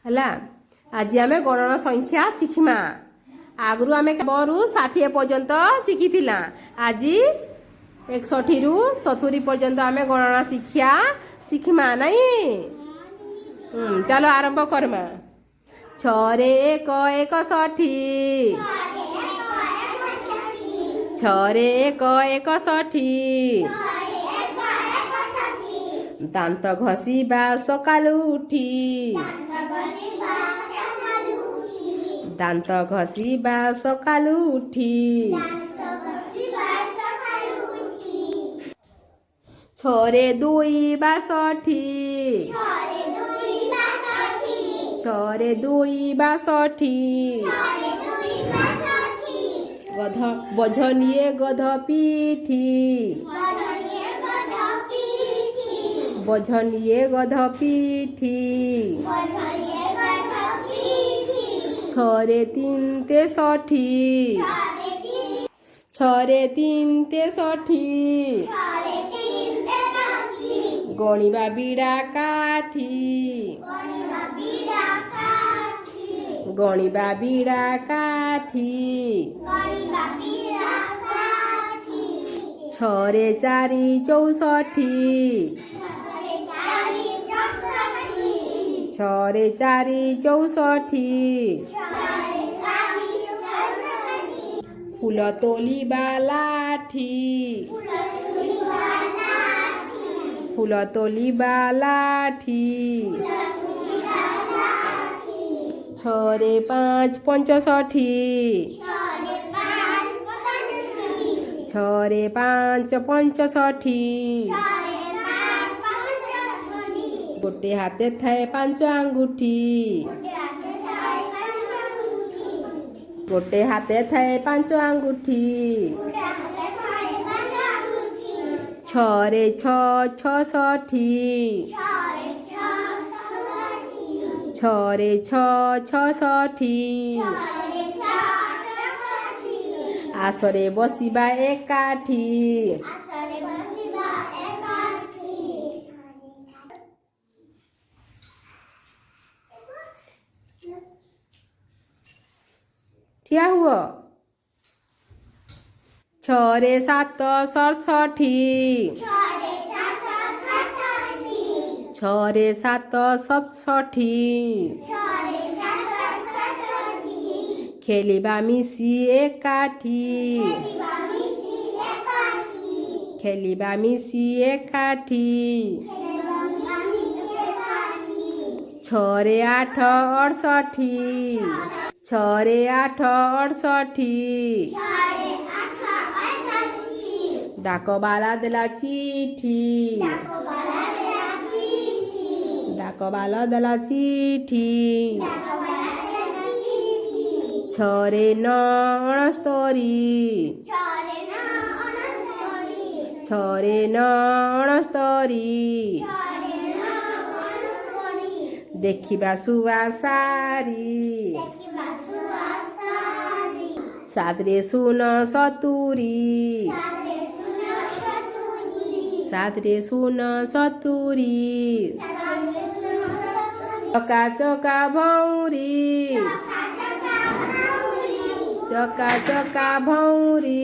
ହେଲା। ଆଜି ଆମେ ଗଣନ ସଂଖ୍ୟା ଶିଖିମା। ଆଗରୁ ଆମେ 60 ପର୍ଯ୍ୟନ୍ତ ଶିଖିଥିଲା। ଆଜି 61 ରୁ 70 ପର୍ଯ୍ୟନ୍ତ ଆମେ ଗଣନା ଶିଖିମା ନାଇଁ। ଚାଲ ଆରମ୍ଭ କରମା। 6 ରେ 1 61। 6 ରେ 1 61। ଦାନ୍ତ ଘଷିବା ସକାଳୁ ଉଠି। ଦାନ୍ତ ଘଷିବା ସକାଳୁ ଉଠି। 6 ରେ 2 62। 6 ରେ 2 62। ବୋଝ ନିଏ ଗଧ ପିଠି। ବୋଝ ନିଏ ଗଧ ପିଠି। 6 ରେ 3 63। 6 ରେ 3 63। ଗଣିବା ବିଡ଼ା କାଠି। ଗଣିବା ବିଡ଼ା କାଠି। 6 ରେ 4 64। 6 ରେ 4 64। ଫୁଲ ତୋଳିବା ଲାଠି। ଫୁଲ ତୋଳିବା ଲାଠି। 6 ରେ 5 65। 6 ରେ 5 65। ଗୋଟେ ହାତେ ଥାଏ 5 ଆଙ୍ଗୁଠି। ଗୋଟେ ହାତେ ଥାଏ 5 ଆଙ୍ଗୁଠି। 6 ରେ 6 66। 6 ରେ 6 66। ଆସରେ ବସିବା ଏକାଠି। ଠିଆ ହୁଅ। 6 ରେ 7 67। 6 ରେ 7 67। ଖେଳିବା ମିଶି ଏକାଠି। ଖେଳିବା ମିଶି ଏକାଠି। 6 ରେ 8 68। 6 ରେ 8 68। ଡାକବାଲା ଦେଲା ଚିଠି। ଡାକବାଲା ଦେଲା ଚିଠି। 6 ରେ 9 69। 6 ରେ 9 69। ଦେଖିବା ଶୁଆ ସାରି। 7 ରେ 0 70। 7 ରେ 0 70। ଚକା ଚକା ଭଉଁରୀ। ଚକା ଚକା ଭଉଁରୀ।